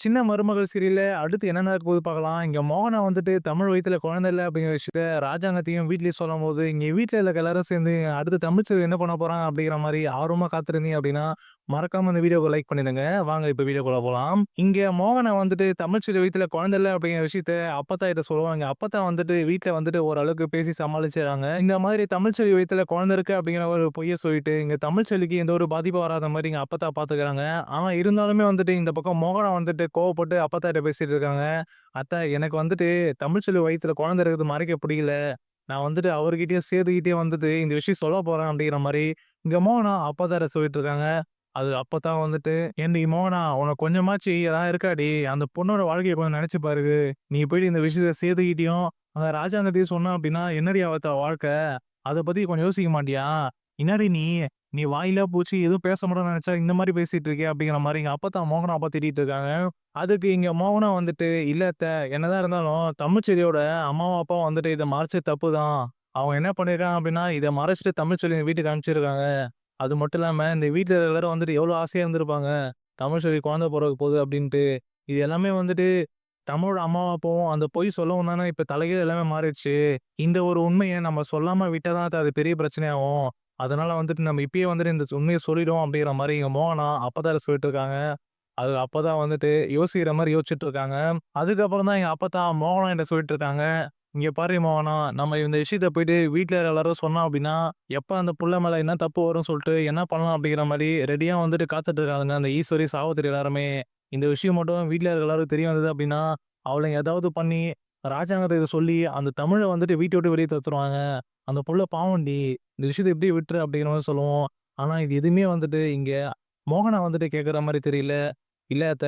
சின்ன மருமகள் சீரியல்ல அடுத்து என்ன நடக்க போகுது பார்க்கலாம். இங்க மோகனா வந்துட்டு தமிழ் வயித்துல குழந்தை இல்ல அப்படிங்கிற விஷயத்த ராஜாங்கத்தையும் வீட்லயும் சொல்லும்போது, இங்க வீட்ல இருக்க எல்லாரும் சேர்ந்து அடுத்து தமிழ் செல்வி என்ன பண்ண போறான் அப்படிங்கிற மாரி ஆர்வமா காத்திருந்தீங்க அப்படின்னா, மறக்காம இந்த வீடியோக்கு லைக் பண்ணிடுங்க. வாங்க இப்ப வீடியோக்குள்ள போலாம். இங்க மோகனா வந்துட்டு தமிழ் செல்வி வயித்துல குழந்தை இல்ல அப்படிங்கிற விஷயத்த அப்பத்தா கிட்ட சொல்லுவாங்க. அப்பத்தா வந்துட்டு வீட்ல வந்துட்டு ஓரளவுக்கு பேசி சமாளிச்சுறாங்க. இந்த மாதிரி தமிழ் செல்வி வயித்துல குழந்தை இருக்கு அப்படிங்கிற ஒரு பொய்ய சொல்லிட்டு, இங்க தமிழ் செல்விக்கு எந்த ஒரு பாதிப்பும் வராத மாரி இங்க அப்பத்தா பாத்துக்கிறாங்க. ஆனா இருந்தாலுமே வந்துட்டு இந்த பக்கம் மோகனா வந்துட்டு கோவப்பட்டு அப்பத்தாட்ட பேசிட்டு இருக்காங்க. "அத்தை எனக்கு வந்துட்டு தமிழ்ச்செல்வி வயித்துல குழந்தை இருக்கிறது மறைக்க பிடிக்கல. நான் வந்துட்டு அவர்கிட்டயும் சேதுகிட்டயும் வந்துட்டு இந்த விஷயம் சொல்ல போறேன்." அப்படிங்கிற மாரி இங்க மோகனா அப்பத்தாட்ட சொல்லிட்டு இருக்காங்க. அது அப்பத்தான் வந்துட்டு, "ஏன்டி மோகனா உனக்கு கொஞ்சமாச்சு இதெல்லாம் இருக்காடி? அந்த பொண்ணோட வாழ்க்கைய கொஞ்சம் நெனச்சு பாரு. நீ போயிட்டு இந்த விஷயத்த சேதுகிட்டயும், அந்த ராஜாங்கத்தையும் சொன்ன அப்படின்னா என்னடி ஆவத்த வாழ்க்கை? அத பத்தி கொஞ்சம் யோசிக்க மாட்டியா? என்னாடி நீ நீ வாயில்லா பூச்சி எதுவும் பேச மாட்டோம்னு நெனச்சா இந்த மாரி பேசிட்டு இருக்கியே." அப்படிங்கிற மாரி எங்க அப்பத்தா மோகன அப்பா திட்டிட்டு இருக்காங்க. அதுக்கு இங்க மோகனா வந்துட்டு, "இல்ல அத்த என்னதான் இருந்தாலும் தமிழ்ச்செல்வியோட அம்மாவும், அப்பாவும் வந்துட்டு இத மறைச்சது தப்பு தான். அவங்க என்ன பண்ணியிருக்காங்க அப்படின்னா, இத மறைச்சுட்டு தமிழ்ச்செல்விய வீட்டுக்கு அனுப்பிச்சிருக்காங்க. அது மட்டும் இல்லாம இந்த வீட்ல இருக்கிற எல்லாரும் வந்துட்டு எவ்வளோ ஆசையா இருந்திருப்பாங்க. தமிழ்ச்செல்வி குழந்தை பொறக்க போகுது அப்படின்ட்டு. இது எல்லாமே வந்துட்டு தமிழோட அம்மாவும், அப்பாவும் அந்த பொய் சொல்லவும் தானே இப்ப தலைகீழ எல்லாமே மாறிடுச்சு. இந்த ஒரு உண்மைய நம்ம சொல்லாம விட்டா தான் அது பெரிய பிரச்சனையாகும். அதனால வந்துட்டு நம்ம இப்பயே வந்துட்டு இந்த உண்மைய சொல்லிடுவோம்." அப்படிங்கிற மாரி எங்க மோகனா அப்பத்தாட்ட சொல்லிட்டு இருக்காங்க. அது அப்பதான் வந்துட்டு யோசிக்கிற மாரி யோசிச்சுட்டு இருக்காங்க. அதுக்கப்புறம் தான் எங்க அப்பத்தா மோகனா என்ட்ட சொல்லிட்டு இருக்காங்க. "இங்க பாரு மோகனா, நம்ம இந்த விஷயத்த போயிட்டு வீட்ல எல்லாரும் சொன்னோம் அப்படின்னா, எப்ப அந்த புள்ள மேல என்ன தப்பு வரும்னு சொல்லிட்டு என்ன பண்ணலாம் அப்படிங்கிற மாரி ரெடியா வந்துட்டு காத்துட்டு இருக்கானுங்க. அந்த ஈஸ்வரி, சாவித்திரி எல்லாருமே. இந்த விஷயம் மட்டும் வீட்ல இருக்க எல்லாருக்கும் தெரிய வந்தது அப்படின்னா, அவளுங்க ஏதாவது பண்ணி ராஜாங்கத்த இத சொல்லி அந்த தமிழ வந்துட்டு வீட்ட விட்டு வெளிய தொரத்துருவாங்க. அந்த புள்ள பாவம்டி. இந்த விஷயத்த இப்படியே விட்டுரு." அப்படிங்கிற மாரி சொல்லுவோம். ஆனா இது எதுவுமே வந்துட்டு இங்க மோகனா வந்துட்டு கேட்கிற மாரி தெரியல. "இல்ல அத்த,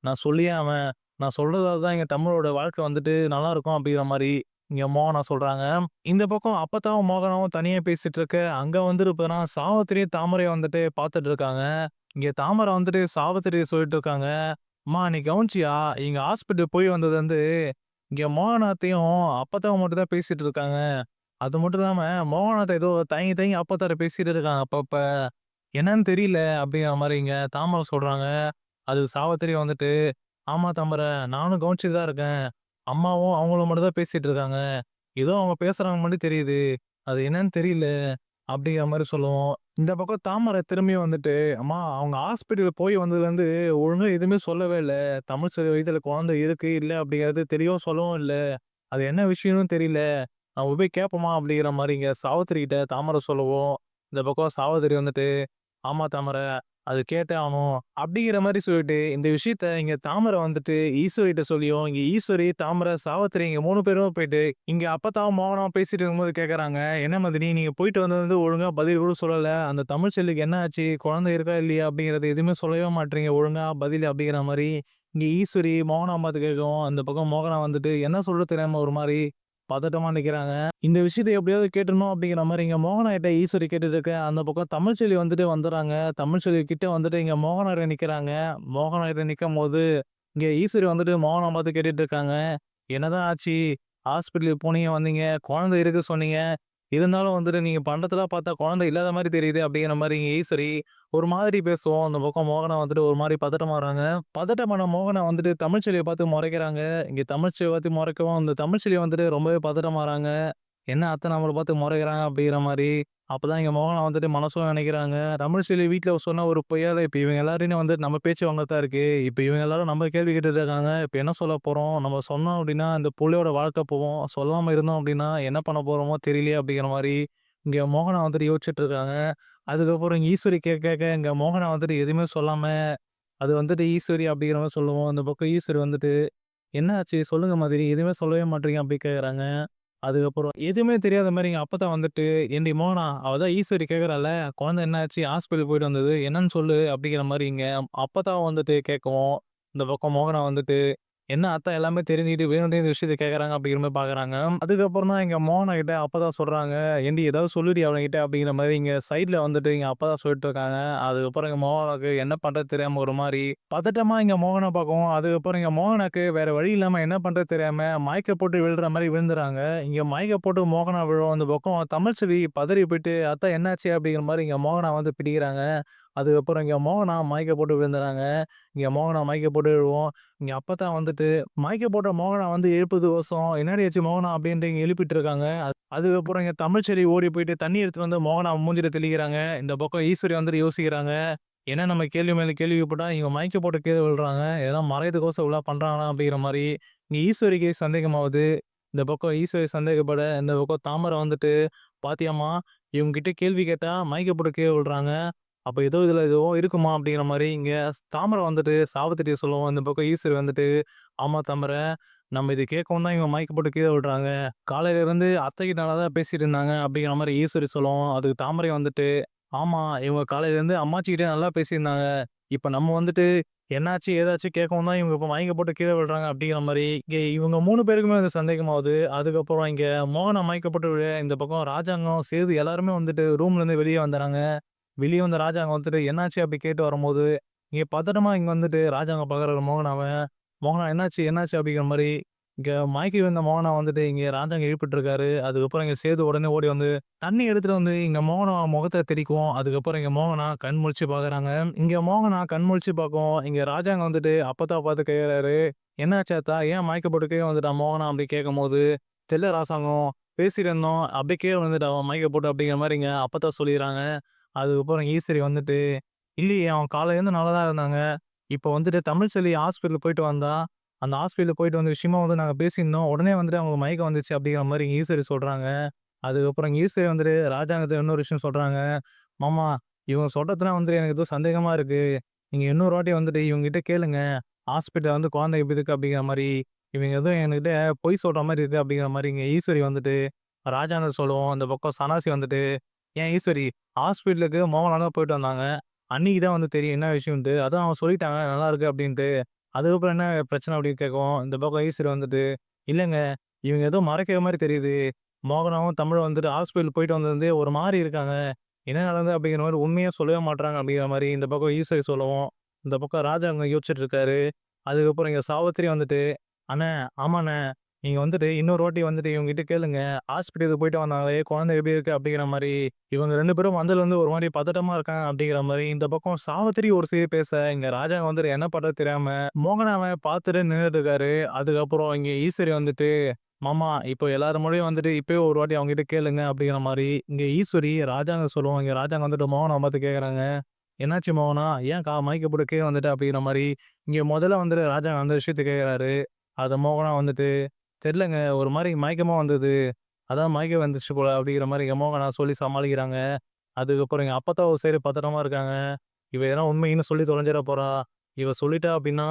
நான் சொல்லியே ஆவேன். நான் சொல்றதால தான் எங்க தமிழோட வாழ்க்கை வந்துட்டு நல்லாருக்கும்." அப்படிங்கிற மாரி இங்க மோகனா சொல்றாங்க. இந்த பக்கம் அப்பத்தாவும், மோகனாவும் தனியா பேசிட்டு இருக்க, அங்க வந்துட்டு பார்த்தீங்கன்னா, சாவித்திரியும், தாமரையும் வந்துட்டு பார்த்துட்டு இருக்காங்க. இங்க தாமரை வந்துட்டு சாவித்திரி சொல்லிட்டு இருக்காங்க. "அம்மா நீ கவனிச்சியா? இங்க ஹாஸ்பிட்டல் போய் வந்தது வந்து, இங்க மோகனாத்தையும், அப்பத்தாவும் மட்டும் தான் பேசிட்டு இருக்காங்க. அது மட்டும் இல்லாம மோகனாத்த ஏதோ தயங்கி தயங்கி அப்பத்தாட்ட பேசிட்டு இருக்காங்க அப்பப்ப. என்னன்னு தெரியல." அப்படிங்கிற மாரி இங்க தாமரை சொல்றாங்க. அதுக்கு சாவித்திரி வந்துட்டு, "ஆமா தாமரை, நானும் கவனிச்சுட்டு தான் இருக்கேன். அம்மாவும் அவங்களும் மட்டும் தான் பேசிட்டு இருக்காங்க. ஏதோ அவங்க பேசுறாங்க மாரி தெரியுது. அது என்னன்னு தெரியல." அப்படிங்கிற மாரி சொல்லவும், இந்த பக்கம் தாமரை திரும்பியும் வந்துட்டு, "அம்மா அவங்க ஹாஸ்பிட்டல் போய் வந்ததுலருந்து ஒழுங்கா எதுவுமே சொல்லவே இல்ல. தமிழ்செல்வி வயித்துல குழந்தை இருக்கு, இல்ல அப்படிங்கிறது தெளிவா சொல்லவும் இல்ல. அது என்ன விஷயம்னு தெரியல. நம்ம போய் கேட்போமா?" அப்படிங்கிற மாரி இங்க சாவித்திரி கிட்ட தாமரை சொல்லவும், இந்த பக்கம் சாவித்திரி வந்துட்டு, "ஆமா தாமரை. அது கேட்டே ஆகணும்." அப்படிங்கிற மாரி சொல்லிட்டு, இந்த விஷயத்த இங்க தாமரை வந்துட்டு ஈஸ்வரிட்ட சொல்லியும், இங்க ஈஸ்வரி, தாமரை, சாவித்திரி இங்க 3 பேரும் போயிட்டு, இங்க அப்பத்தாவும், மோகனாவும் பேசிட்டு இருக்கும்போது கேட்கறாங்க. "என்ன மதனி, நீங்க போயிட்டு வந்தது வந்து ஒழுங்கா பதில் கூட சொல்லல. அந்த தமிழ்ச்செல்விக்கு என்ன ஆச்சு? குழந்தை இருக்கா? இல்லையா? அப்படிங்கிறது எதுவுமே சொல்லவே மாட்றீங்க ஒழுங்கா பதில்." அப்படிங்கிற மாரி இங்க ஈஸ்வரி, மோகனா பார்த்து கேட்கவும், அந்த பக்கம் மோகனா வந்துட்டு என்ன சொல்றது தெரியாம ஒரு மாரி பதட்டமா நிக்கிறாங்க. இந்த விஷயத்த எப்படியாவது கேட்டுறணும் அப்படிங்கிற மாரி இங்க மோகனாகிட்ட ஈஸ்வரி கேட்டுட்டு இருக்க, அந்த பக்கம் தமிழ்ச்செல்வி வந்துட்டு வந்துர்றாங்க. தமிழ்ச்செல்வி கிட்ட வந்துட்டு இங்க மோகனாகிட்ட நிக்கிறாங்க. மோகனாகிட்ட நிக்கும்போது, இங்க ஈஸ்வரி வந்துட்டு மோகன பார்த்து கேட்டுட்டு இருக்காங்க. "என்னதான் ஆச்சு? ஹாஸ்பிட்டலுக்கு போனீங்க, வந்தீங்க. குழந்தை இருக்கு சொன்னீங்க. இருந்தாலும் வந்துட்டு நீங்க பண்றதெல்லாம் பார்த்தா குழந்தை இல்லாத மாரி தெரியுது." அப்படிங்கிற மாரி இங்க ஈஸ்வரி ஒரு மாதிரி பேசவும், அந்த பக்கம் மோகனா வந்துட்டு ஒரு மாரி பதட்டமாகறாங்க. பதட்டமான மோகனா வந்துட்டு தமிழ்ச்செல்விய பார்த்து மொறைக்கிறாங்க. இங்க தமிழ்ச்செல்விய பார்த்து மொறைக்கவும், அந்த தமிழ்ச்செல்வி வந்துட்டு ரொம்பவே பதட்டமாகறாங்க. "என்ன அத்தை நம்மள பார்த்து மொறைக்கிறாங்க?" அப்படிங்கிற மாரி. அப்பதான் இங்க மோகனா வந்துட்டு மனசுல நெனைக்கிறாங்க. தமிழ்ச்செல்வி வீட்ல சொன்ன ஒரு பொய்யால இப்ப இவங்க எல்லாரையும் வந்துட்டு நம்ம பேச்சு வாங்க தான் இருக்கு. இப்ப இவங்க எல்லாரும் நம்ம கேள்வி கேட்டுட்டு இருக்காங்க. இப்ப என்ன சொல்ல போறோம்? நம்ம சொன்னோம் அப்படின்னா, இந்த புள்ளையோட வாழ்க்கை போவும். சொல்லாம இருந்தோம் அப்படின்னா, என்ன பண்ண போறோமோ தெரியலையே அப்படிங்கிற மாரி, இங்க மோகனா வந்துட்டு யோசிச்சுட்டு இருக்காங்க. அதுக்கப்புறம் இங்க ஈஸ்வரி கேட்க கேட்க இங்க மோகனா வந்துட்டு எதுவுமே சொல்லாம, அது வந்துட்டு ஈஸ்வரி அப்படிங்கிற மாரி சொல்லுவோம். அந்த பக்கம் ஈஸ்வரி வந்துட்டு, "என்ன ஆச்சு? சொல்லுங்க மதினி. எதுவுமே சொல்லவே மாட்றீங்க." அப்படி கேட்கறாங்க. அதுக்கப்புறம் எதுவுமே தெரியாத மாரி எங்க அப்பத்தா வந்துட்டு, "ஏன்டி மோகனா, அவ தான் ஈஸ்வரி கேட்கறால்ல, குழந்தை என்ன ஆச்சு? ஹாஸ்பிட்டல் போயிட்டு வந்தது. என்னன்னு சொல்லு." அப்படிங்கிற மாரி இங்க அப்பத்தாவும் வந்துட்டு கேட்கவும், இந்த பக்கம் மோகனா வந்துட்டு, "என்ன அத்தா எல்லாமே தெரிஞ்சுக்கிட்டு வேணும்னே இந்த விஷயத்த கேட்கறாங்க." அப்படிங்கிற மாரி பார்க்குறாங்க. அதுக்கப்புறம் தான் எங்க மோகனா கிட்ட அப்பத்தா சொல்றாங்க, "ஏன்டி ஏதாவது சொல்லுடி அவனுகிட்ட." அப்படிங்கிற மாரி இங்க சைட்ல வந்துட்டு எங்க அப்பத்தா சொல்லிட்டு இருக்காங்க. அதுக்கப்புறம் எங்க மோகனாவுக்கு என்ன பண்றது தெரியாம ஒரு மாரி பதட்டமா இங்க மோகன பார்க்கவும், அதுக்கப்புறம் இங்க மோகனாக்கு வேற வழி இல்லாம என்ன பண்றது தெரியாம மயக்கம் போட்டு விழுற மாரி விழுந்துறாங்க. இங்க மயக்கம் போட்டு மோகனா விழவும், அந்த பக்கம் தமிழ்ச்செல்வி பதறி போயிட்டு, "அத்தா என்னாச்சு?" அப்படிங்கிற மாரி இங்க மோகனா வந்து பிடிக்கிறாங்க. அதுக்கப்புறம் இங்க மோகனா மயக்க போட்டு விழுந்துறாங்க. இங்க மோகனா மயக்க போட்டு விழவும், இங்க அப்பத்தான் வந்துட்டு மயக்க போட்ட மோகனா வந்து எழுப்புறதுக்கோசரம், "என்னாடி ஆச்சு மோகனா?" அப்படின்ட்டு இங்க எழுப்பிட்டு இருக்காங்க. அதுக்கப்புறம் இங்க தமிழ்ச்செல்வி ஓடி போயிட்டு தண்ணி எடுத்துட்டு வந்து மோகனா மூஞ்சில தெளிக்கிறாங்க. இந்த பக்கம் ஈஸ்வரி வந்துட்டு யோசிக்கிறாங்க. ஏன்னா நம்ம கேள்வி மேல கேள்வி கேட்டா, இவங்க மயக்க போட்டு கீழ விழுறாங்க. ஏதோ மறையதுக்கோசரம் இவ்வளோ பண்றாங்களா அப்படிங்கிற மாரி, இங்க ஈஸ்வரிக்கு சந்தேகமாவுது. இந்த பக்கம் ஈஸ்வரி சந்தேகப்பட, இந்த பக்கம் தாமரை வந்துட்டு, "பாத்தியாம்மா, இவங்க கிட்ட கேள்வி கேட்டா மயக்க போட்டு கீழ விழுறாங்க. அப்ப ஏதோ இதுல ஏதோ இருக்குமா?" அப்படிங்கிற மாரி இங்க தாமரை வந்துட்டு சாவித்திரிட்ட சொல்லவும், இந்த பக்கம் ஈஸ்வரி வந்துட்டு, "ஆமா தாமரை, நம்ம இது கேட்கவும் தான் இவங்க மயக்க போட்டு கீழ விழுறாங்க. காலையில இருந்து அத்தைகிட்ட நல்லா தான் பேசிட்டு இருந்தாங்க." அப்படிங்கிற மாரி ஈஸ்வரி சொல்லவும், அதுக்கு தாமரை வந்துட்டு, "ஆமா, இவங்க காலையில இருந்து அம்மாச்சிகிட்ட நல்லா பேசியிருந்தாங்க. இப்ப நம்ம வந்துட்டு என்னாச்சு, ஏதாச்சு கேட்கவும் தான் இவங்க இப்ப மயக்கம் போட்டு கீழ விழுறாங்க." அப்படிங்கிற மாரி இங்க இவங்க 3 பேருக்குமே வந்து சந்தேகமாவுது. அதுக்கப்புறம் இங்க மோகனா மயக்கம் போட்டு விழ, இந்த பக்கம் ராஜாங்கம், சேது எல்லாருமே வந்துட்டு ரூம்லேருந்து வெளிய வந்துர்றாங்க. வெளிய வந்த ராஜாங்க வந்துட்டு என்னாச்சு அப்படி கேட்டு வரும்போது, இங்க பதட்டமா இங்க வந்துட்டு ராஜாங்க பார்க்குறாரு மோகனாவ. "மோகனா என்னாச்சு, என்னாச்சு?" அப்படிங்கிற மாரி இங்க மயக்கி விழுந்த மோகனா வந்துட்டு இங்க ராஜாங்க எழுப்பிட்டு இருக்காரு. அதுக்கப்புறம் இங்க சேது உடனே ஓடி வந்து தண்ணி எடுத்துட்டு வந்து இங்க மோகனா முகத்துல தெளிக்கவும், அதுக்கப்புறம் இங்க மோகனா கண் முழிச்சு பார்க்குறாங்க. இங்க மோகனா கண் முழிச்சு பார்க்கவும், இங்க ராஜாங்க வந்துட்டு அப்பத்தா பார்த்து கேட்குறாரு, "என்னாச்சு ஆத்தா? ஏன் மயக்கம் போட்டு கீழ வந்துட்டான் மோகனா?" அப்படி கேட்கும்போது, "தெர்ல ராசாங்கம். பேசிட்டு இருந்தோம். அப்படியே கீழ விழுந்துட்டான் அவன் மயக்கம் போட்டு." அப்படிங்கிற மாரி இங்க அப்பத்தா சொல்லிர்றாங்க. அதுக்கப்புறம் ஈஸ்வரி வந்துட்டு, "இல்லையே, அவன் காலையிலேருந்து நல்லா தான் இருந்தாங்க. இப்ப வந்துட்டு தமிழ்செல்வி ஹாஸ்பிட்டல் போயிட்டு வந்தா. அந்த ஹாஸ்பிட்டல் போயிட்டு வந்த விஷயமா வந்து நாங்க பேசியிருந்தோம். உடனே வந்துட்டு அவங்களுக்கு மயக்கம் வந்துச்சு." அப்படிங்கிற மாரி ஈஸ்வரி சொல்றாங்க. அதுக்கப்புறம் ஈஸ்வரி வந்துட்டு ராஜாங்கத்த இன்னொரு விஷயம் சொல்றாங்க. "மாமா, இவங்க சொல்றதுலாம் வந்து எனக்கு ஏதோ சந்தேகமா இருக்கு. நீங்க இன்னொரு வாட்டி வந்துட்டு இவங்ககிட்ட கேளுங்க. ஹாஸ்பிட்டல்ல வந்து குழந்தை எப்படி இருக்கு?" அப்படிங்கிற மாரி. இவங்க ஏதோ என்கிட்ட பொய் சொல்ற மாரி இருக்கு அப்படிங்கிற மாரி இங்க ஈஸ்வரி வந்துட்டு ராஜாங்க சொல்லவும், அந்த பக்கம் சனாசி வந்துட்டு, "ஏன் ஈஸ்வரி, ஹாஸ்பிட்டலுக்கு மோகனா தான் போயிட்டு வந்தாங்க. அன்னைக்கு தான் வந்து தெரியும் என்ன விஷயம்ன்ட்டு. அதான் அவங்க சொல்லிட்டாங்க நல்லா இருக்கு அப்டின்ட்டு. அதுக்கப்புறம் என்ன பிரச்சனை அப்டின்னு கேட்கவும், இந்த பக்கம் ஈஸ்வரி வந்துட்டு, இல்லங்க, இவங்க ஏதோ மறைக்கிற மாரி தெரியுது. மோகனாவும் தமிழும் வந்துட்டு ஹாஸ்பிட்டல் போயிட்டு வந்ததுலருந்தே ஒரு மாரி இருக்காங்க. என்ன நடந்தது அப்டிங்கிற மாரி உண்மையா சொல்லவே மாட்றாங்க அப்டிங்கிற மாரி இந்த பக்கம் ஈஸ்வரி சொல்லவும், இந்த பக்கம் ராஜா அங்க யோசிச்சுட்டு இருக்காரு. அதுக்கப்புறம் இங்க சாவித்திரி வந்துட்டு, "அண்ணே, ஆமாண்ணே. நீங்க வந்துட்டு இன்னொரு வாட்டி வந்துட்டு இவங்ககிட்ட கேளுங்க. ஹாஸ்பிட்டலுக்கு போயிட்டு வந்தாங்களே, குழந்தை எப்படி இருக்கு?" அப்படிங்கிற மாரி, இவங்க 2 பேரும் வந்ததுலருந்து ஒரு மாரி பதட்டமா இருக்காங்க அப்படிங்கிற மாரி, இந்த பக்கம் சாவித்திரி ஒரு சைடு பேச, இங்க ராஜா வந்துட்டு என்ன பண்றது தெரியாம, மோகனாவ பார்த்துட்டு நின்னுட்டு இருக்காரு. அதுக்கப்புறம் இங்க ஈஸ்வரி வந்துட்டு, "மாமா, இப்போ எல்லார் முன்னாடியும் வந்துட்டு இப்பயே ஒரு வாட்டி அவங்ககிட்ட கேளுங்க." அப்படிங்கிற மாரி, இங்க ஈஸ்வரி ராஜாங்க சொல்லவும், இங்க ராஜாங்க வந்துட்டு மோகனாவ பார்த்து கேட்கறாங்க. "என்னாச்சு மோகனா? ஏன் மயக்கம் போட்டு கீழ வந்துட்ட?" அப்படிங்கிற மாரி, இங்க முதல்ல வந்துட்டு ராஜா அந்த விஷயத்த கேட்கறாரு. அத மோகனா வந்துட்டு, "தெரியலங்க. ஒரு மாரி மயக்கமா வந்தது. அதான் மயக்கம் வந்துருச்சு போல." அப்படிங்கிற மாரி எங்க மோகனா சொல்லி சமாளிக்கிறாங்க. அதுக்கப்புறம் எங்க அப்பத்தா ஒரு சைடு பதட்டமா இருக்காங்க. இவ எதனா உண்மைன்னு சொல்லி தொலைஞ்சிட போறா. இவ சொல்லிட்டா அப்படின்னா,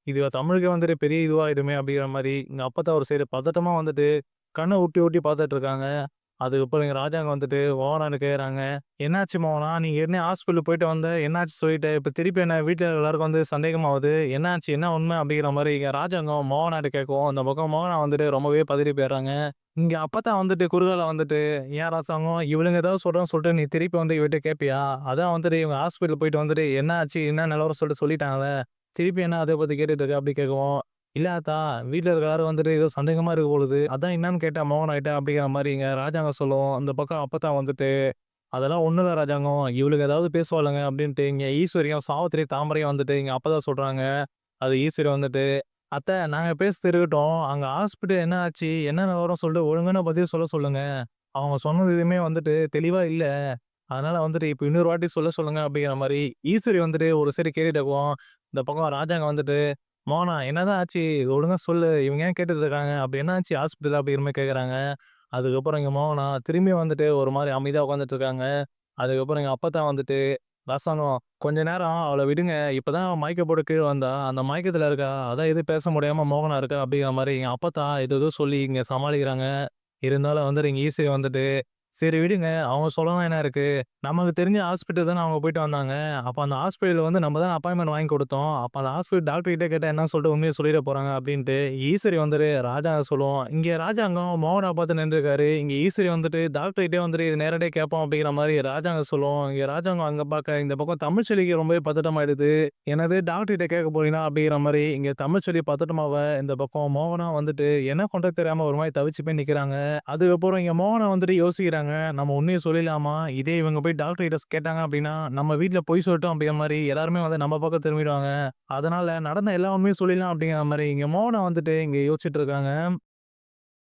இது தமிழுக்கே வந்துட்டு பெரிய இதுவாயிடுமே அப்படிங்கிற மாரி, எங்க அப்பத்தா ஒரு சைடு பதட்டமா வந்துட்டு கண்ண உருட்டி உருட்டி பார்த்துட்டு இருக்காங்க. அதுக்கப்புறம் எங்க ராஜாங்க வந்துட்டு மோகனாட்ட கேட்கறாங்க. "என்னாச்சு மோகனா? நீங்க ஏற்கனவே ஹாஸ்பிட்டல் போயிட்டு வந்த. என்னாச்சு சொல்லிட்ட? இப்ப திருப்பி என்ன வீட்ல எல்லாருக்கும் வந்து சந்தேகமாவுது. என்னாச்சு? என்ன உண்மை?" அப்படிங்கிற மாரி இங்க ராஜாங்கம் மோகனாட்ட கேட்கவும், அந்த பக்கம் மோகனா வந்துட்டு ரொம்பவே பதறி போயிடுறாங்க. இங்க அப்பத்தா வந்துட்டு குறுக்கால வந்துட்டு, "ஏன் ராசாங்கம், இவளுங்க ஏதாவது சொல்றாங்கன்னு சொல்லிட்டு நீ திருப்பி வந்து இவட்ட கேட்பியா? அதான் வந்துட்டு இவங்க ஹாஸ்பிட்டல் போயிட்டு வந்துட்டு என்ன ஆச்சு? என்ன நிலவரம் சொல்லிட்டு சொல்லிட்டாங்கல்ல. திருப்பி என்ன அத பத்தி கேட்டுட்டு இருக்க?" அப்படி கேட்கவும், "இல்ல ஆத்தா, வீட்ல இருக்க எல்லாரும் வந்துட்டு ஏதோ சந்தேகமா இருக்கு போலுது. அதான் என்னன்னு கேட்டேன் மோகனாகிட்ட." அப்படிங்கிற மாரி இங்க ராஜாங்கம் சொல்லவும், அந்த பக்கம் அப்பத்தா வந்துட்டு, "அதெல்லாம் ஒண்ணும் இல்ல ராஜாங்கம். இவளுங்க ஏதாவது பேசுவாளுங்க." அப்படின்ட்டு இங்க ஈஸ்வரியும், சாவித்திரி, தாமரையும் வந்துட்டு இங்க அப்பத்தா சொல்றாங்க. அது ஈஸ்வரி வந்துட்டு, "அத்த, நாங்க பேசுறது இருக்கட்டும். அங்க ஹாஸ்பிட்டல் என்ன ஆச்சு? என்ன நிலவரம் சொல்லிட்டு ஒழுங்கான பதில் சொல்ல சொல்லுங்க. அவங்க சொன்னது எதுவுமே வந்துட்டு தெளிவா இல்ல. அதனால வந்துட்டு இப்ப இன்னொரு வாட்டி சொல்ல சொல்லுங்க." அப்படிங்கிற மாரி ஈஸ்வரி வந்துட்டு ஒரு சைடு கேட்டுட்டு இருக்கவும், இந்த பக்கம் ராஜாங்க வந்துட்டு, "மோகனா, என்னதான் ஆச்சு? ஒழுங்கா சொல்லு. இவங்க ஏன் கேட்டுட்டு இருக்காங்க? அப்படி என்ன ஆச்சு ஹாஸ்பிட்டல்ல?" அப்படிங்கிற மாரி கேட்கறாங்க. அதுக்கப்புறம் இங்க மோகனா திரும்பியும் வந்துட்டு ஒரு மாரி அமைதியா உட்காந்துட்டு இருக்காங்க. அதுக்கப்புறம் எங்க அப்பத்தா வந்துட்டு, "ராசாங்கம், கொஞ்ச நேரம் அவள விடுங்க. இப்பதான் அவ மயக்கம் போட்டு கீழ வந்தா. அந்த மயக்கத்துல இருக்கா. அதான் எதுவும் பேச முடியாம மோகனா இருக்கா." அப்படிங்கிற மாரி எங்க அப்பத்தா ஏதேதோ சொல்லி இங்க சமாளிக்கிறாங்க. இருந்தாலும் வந்துட்டு இங்க ஈஸ்வரி வந்துட்டு, "சரி விடுங்க. அவங்க சொல்லவும் என்ன இருக்கு? நமக்கு தெரிஞ்ச ஹாஸ்பிட்டல் தானே அவங்க போயிட்டு வந்தாங்க. அப்ப அந்த ஹாஸ்பிட்டல்ல வந்து நம்ம தான் அப்பாயின்ட்மென்ட் வாங்கி குடுத்தோம். அப்ப அந்த ஹாஸ்பிட்டல் டாக்டர் கிட்ட கேட்டா என்ன சொல்லிட்டு உண்மைய சொல்லிட போறாங்க." அப்படின்ட்டு ஈஸ்வரி வந்துட்டு ராஜா சொல்லுவோம். இங்க ராஜாங்கம் மோகனா பார்த்து நின்னுருக்காரு. இங்க ஈஸ்வரி வந்துட்டு டாக்டர் கிட்டயே வந்துட்டு இது நேரடியா கேட்போம் அப்படிங்கிற மாரி ராஜாங்க சொல்லுவோம். இங்க ராஜாங்கம் அங்க பார்க்க இந்த பக்கம் தமிழ்ச்செல்விக்கு ரொம்பவே பதட்டமாயிடுது. "என்னது டாக்டர் கிட்ட கேட்க போறீங்களா?" அப்படிங்கிற மாரி இங்க தமிழ்ச்செல்வி பதட்டமாவ, இந்த பக்கம் மோகனா வந்துட்டு என்ன பண்றது தெரியாம ஒரு மாரி தவிச்சு போய் நிக்கிறாங்க. அதுக்கப்புறம் இங்க மோகனா வந்துட்டு யோசிக்கிறாங்க. யோசிக்கிறாங்க. நம்ம உண்மைய சொல்லிடலாமா? இதே இவங்க போய் டாக்டர் கிட்ட கேட்டாங்க அப்படின்னா, நம்ம வீட்ல பொய் சொல்லட்டும் அப்படிங்கிற மாரி எல்லாருமே வந்து நம்ம பக்கம் திரும்பிடுவாங்க. அதனால நடந்த எல்லா உண்மையும் சொல்லிடலாம் அப்படிங்கிற மாரி இங்க மோகனா வந்துட்டு இங்க யோசிச்சுட்டு இருக்காங்க.